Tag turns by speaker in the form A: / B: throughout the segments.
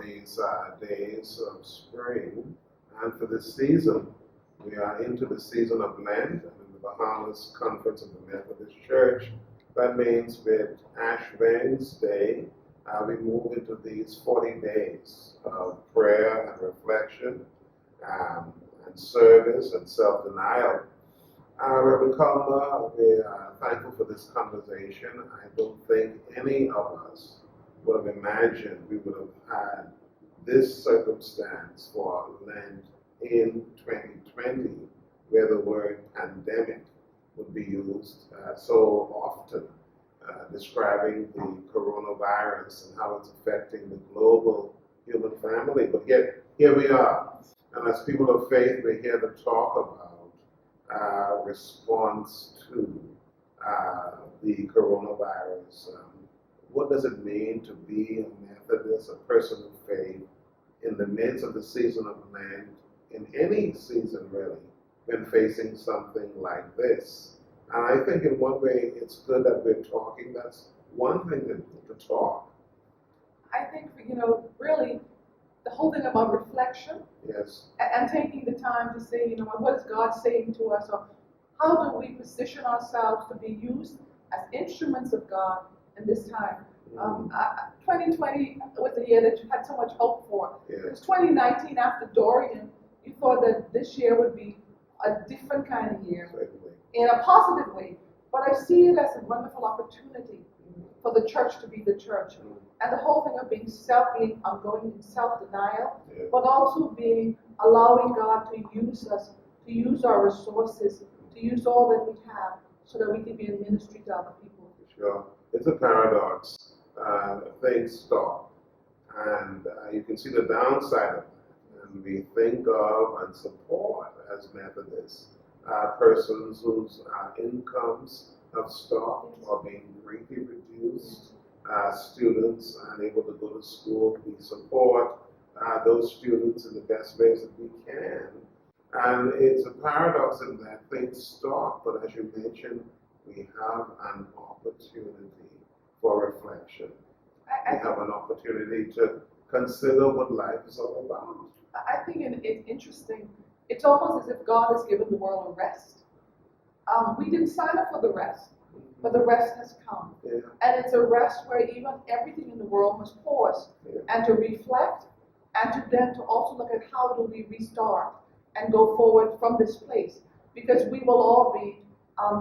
A: these days of spring, and for this season, we are into the season of Lent, and in the Bahamas Conference of the Methodist Church, that means with Ash Wednesday, we move into these 40 days of prayer and reflection, and service and self-denial. Reverend Culmer, we are thankful for this conversation. I don't think any of us would have imagined we would have had this circumstance for Lent in 2020, where the word pandemic would be used so often, describing the coronavirus and how it's affecting the global human family. But yet, here we are. And as people of faith, we're here to talk about response to the coronavirus. What does it mean to be a Methodist, a person of faith, in the midst of the season of Lent, in any season really, when facing something like this? And I think in one way it's good that we're talking. That's one thing to talk.
B: I think, really, the whole thing about reflection,
A: yes,
B: and taking the time to say, what is God saying to us, or how do we position ourselves to be used as instruments of God in this time. 2020 was a year that you had so much hope for.
A: Yes.
B: It was 2019 after Dorian. You thought that this year would be a different kind of year,
A: certainly,
B: in a positive way. But I see it as a wonderful opportunity for the church to be the church. And the whole thing of being ongoing in self-denial,
A: yes,
B: but also allowing God to use us, to use our resources, to use all that we have, so that we can be a ministry to other people.
A: Sure. It's a paradox. Things stop. And you can see the downside of that. And we think of and support as Methodists persons whose incomes have stopped or being greatly reduced. Students unable to go to school. We support those students in the best ways that we can. And it's a paradox in that things stop, but as you mentioned, we have an opportunity for reflection. We have an opportunity to consider what life is all about.
B: I think it's interesting. It's almost as if God has given the world a rest. We didn't sign up for the rest, but the rest has come.
A: Yeah.
B: And it's a rest where even everything in the world must pause,
A: Yeah.
B: and to reflect, and to also look at how do we restart and go forward from this place, because we will all be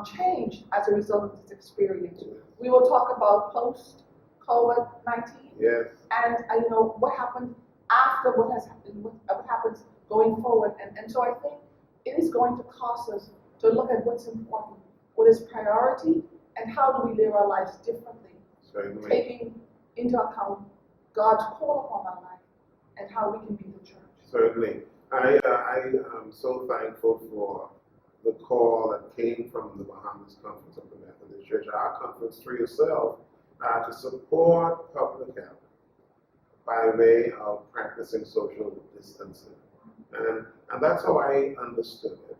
B: changed as a result of this experience.
A: Yes.
B: We will talk about post-COVID-19,
A: Yes.
B: and what happened after what has happened, what happens going forward. And so I think it is going to cost us to look at what's important, what is priority, and how do we live our lives differently,
A: Certainly.
B: taking into account God's call upon our life and how we can be the church.
A: Certainly. I am so thankful for the call that came from the Bahamas Conference of the Methodist Church, our conference through yourself, to support public health by way of practicing social distancing. And that's how I understood it.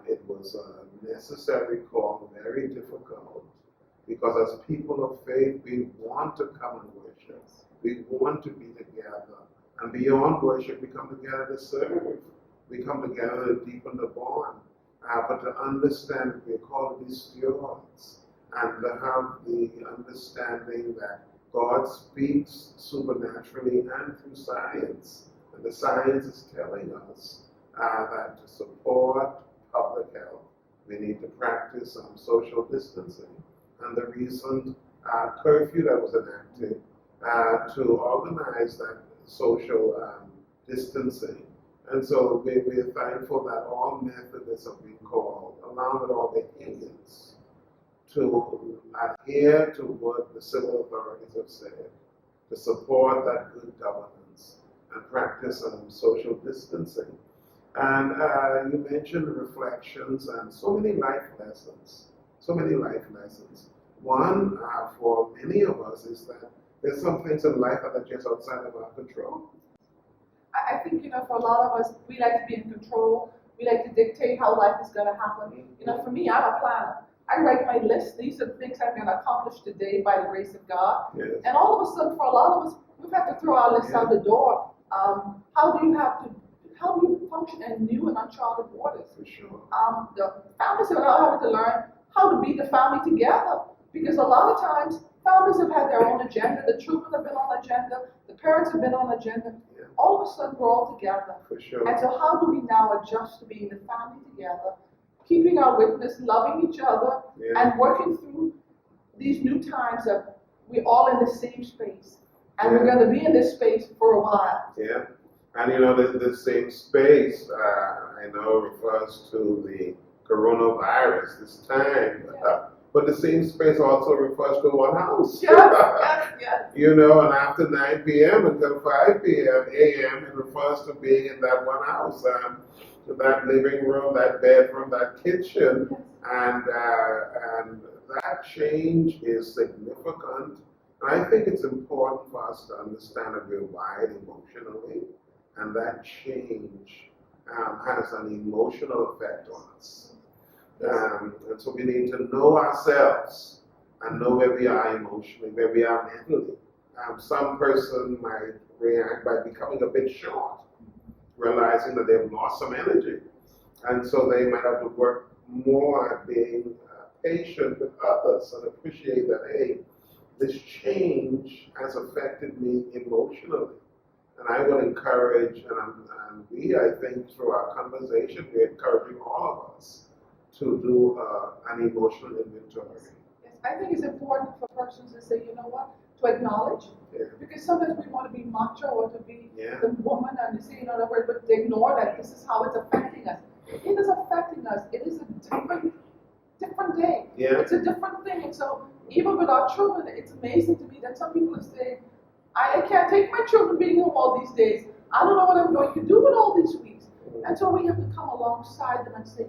A: It was a necessary call, very difficult, because as people of faith, we want to come and worship. We want to be together. And beyond worship, we come together to serve. We come together to deepen the bond. But to understand that we're called to be stewards, and to have the understanding that God speaks supernaturally and through science. And the science is telling us that to support public health, we need to practice social distancing. And the recent curfew that was enacted to organize that social distancing. And so we're thankful that all Methodists have been called, along with all the Indians, to adhere to what the civil authorities have said, to support that good governance and practice social distancing. And you mentioned reflections and so many life lessons. One, for many of us, is that there's some things in life that are just outside of our control.
B: I think, for a lot of us, we like to be in control. We like to dictate how life is going to happen. For me, I'm a planner. I write my list. These are the things I'm going to accomplish today by the grace of God.
A: Yes.
B: And all of a sudden, for a lot of us, we've had to throw our lists out the door. How do you function in new and uncharted waters?
A: For sure.
B: The families are now having to learn how to be the family together, because a lot of times families have had their own agenda. The children have been on agenda. The parents have been on agenda.
A: Yeah.
B: All of a sudden, we're all together.
A: For sure.
B: And so, how do we now adjust to being the family together, keeping our witness, loving each other, and working through these new times of we're all in the same space, and we're going to be in this space for a while.
A: Yeah. And the same space, I know, refers to the coronavirus this time, but the same space also refers to one house.
B: Yes.
A: And after 9 p.m. until 5 p.m. a.m., it refers to being in that one house, that living room, that bedroom, that kitchen, and that change is significant. And I think it's important for us to understand that we're wired emotionally, and that change has an emotional effect on us. And so we need to know ourselves and know where we are emotionally, where we are mentally. Some person might react by becoming a bit short, realizing that they've lost some energy. And so they might have to work more at being patient with others and appreciate that, hey, this change has affected me emotionally. And I would encourage, and we, I think, through our conversation, we're encouraging all of us to do an emotional inventory.
B: Yes, I think it's important for persons to say, you know what, to acknowledge. Because sometimes we want to be macho or to be the woman and to say, the word, but to ignore that this is how it's affecting us. It is affecting us. It is a different day. It's a different thing. And so even with our children, it's amazing to me that some people are saying, I can't take my children being home all these days. I don't know what I'm going to do with all these weeks. And so we have to come alongside them and say,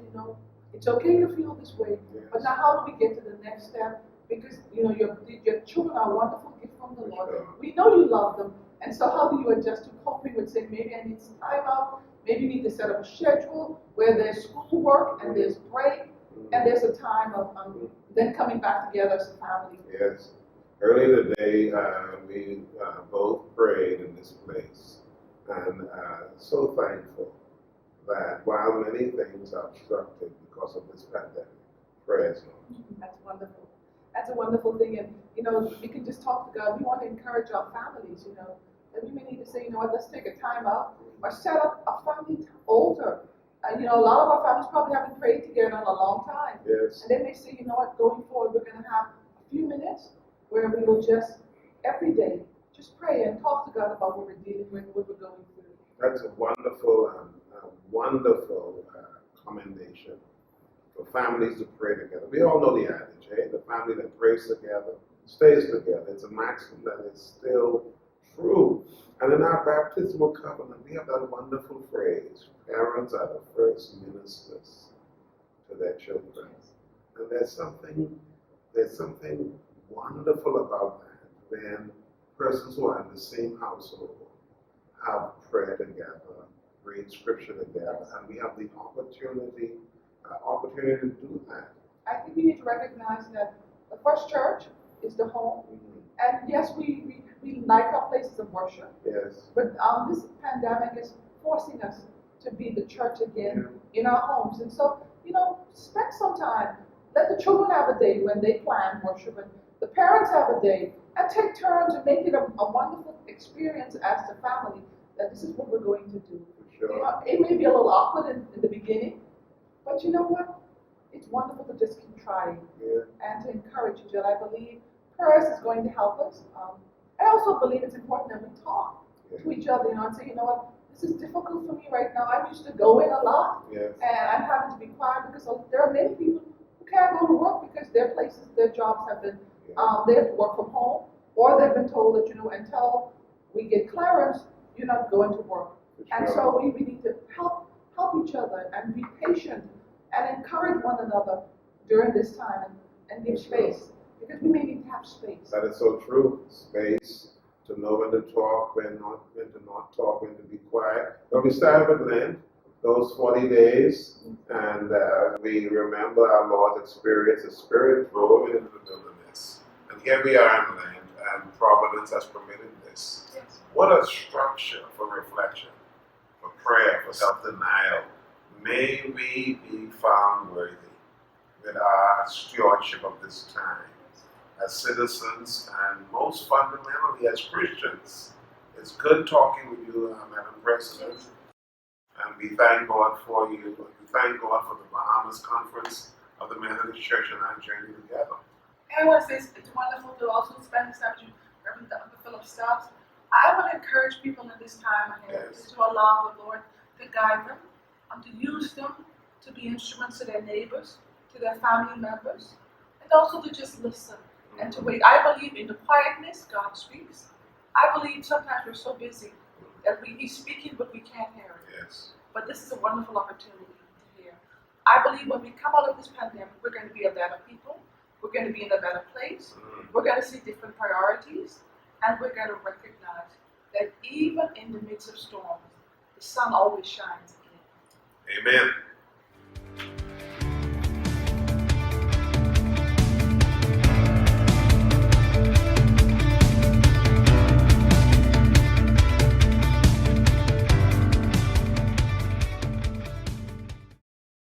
B: it's okay to feel this way, but now how do we get to the next step? Because your children are a wonderful gift from the Lord. We know you love them, and so how do you adjust to coping with saying, maybe I need some time out, maybe you need to set up a schedule where there's schoolwork and there's break, and there's a time of then coming back together as a family.
A: Yes. Earlier today, we both prayed in this place, and so thankful that while many things are obstructed because of this pandemic, prayers not.
B: That's wonderful. That's a wonderful thing, and we can just talk to God. We want to encourage our families, that we may need to say, let's take a time out or set up a family altar. A lot of our families probably haven't prayed together in a long time.
A: Yes.
B: And they may say, going forward, we're going to have a few minutes where we will just, every day, just pray and talk to God about what we're dealing with, what we're going through.
A: That's a wonderful commendation for families to pray together. We all know the adage, the family that prays together stays together. It's a maxim that is still true. And in our baptismal covenant, we have that wonderful phrase, parents are the first ministers to their children. And there's something wonderful about that when persons who are in the same household have prayer together, read scripture together, and we have the opportunity to do that.
B: I think we need to recognize that the first church is the home, and yes, we like our places of worship.
A: Yes.
B: But this pandemic is forcing us to be the church again in our homes, and so spend some time. Let the children have a day when they plan worship, and the parents have a day, and take turns and make it a wonderful experience as the family. That this is what we're going to do.
A: Sure.
B: It may be a little awkward in the beginning, but you know what? It's wonderful to just keep trying and to encourage each other. I believe prayers is going to help us. I also believe it's important that we talk to each other, and say, what, this is difficult for me right now. I'm used to going a lot, and I'm having to be quiet because there are many people who can't go to work because their jobs have been, they have to work from home, or they've been told that, until we get clearance, you're not going to work. And so we need to help each other and be patient and encourage one another during this time and give space, because we may need to have space.
A: That is so true. Space to know when to talk, when to not talk, when to be quiet. But we started with Lent, those 40 days, and we remember our Lord's experience. The Spirit drove it into the wilderness. And here we are in Lent, and Providence has permitted this. this.
B: Yes.
A: What a structure for reflection, for prayer, for self-denial. May we be found worthy with our stewardship of this time as citizens and most fundamentally as Christians. It's good talking with you, Madam President, and we thank God for you. We thank God for the Bahamas Conference of the Methodist Church and our journey together.
B: And I want to say it's wonderful to also spend this time with you, Reverend Dr. Phillip Stubbs. I want to encourage people in this time ahead to allow the Lord to guide them, to use them to be instruments to their neighbors, to their family members, and also to just listen and to wait. I believe in the quietness God speaks. I believe sometimes we're so busy that He's speaking but we can't hear it.
A: Yes.
B: But this is a wonderful opportunity to hear. I believe when we come out of this pandemic, we're going to be a better people. We're going to be in a better place. We're going to see different priorities. And we're going to recognize that even in the midst of storms, the sun always shines again.
A: Amen.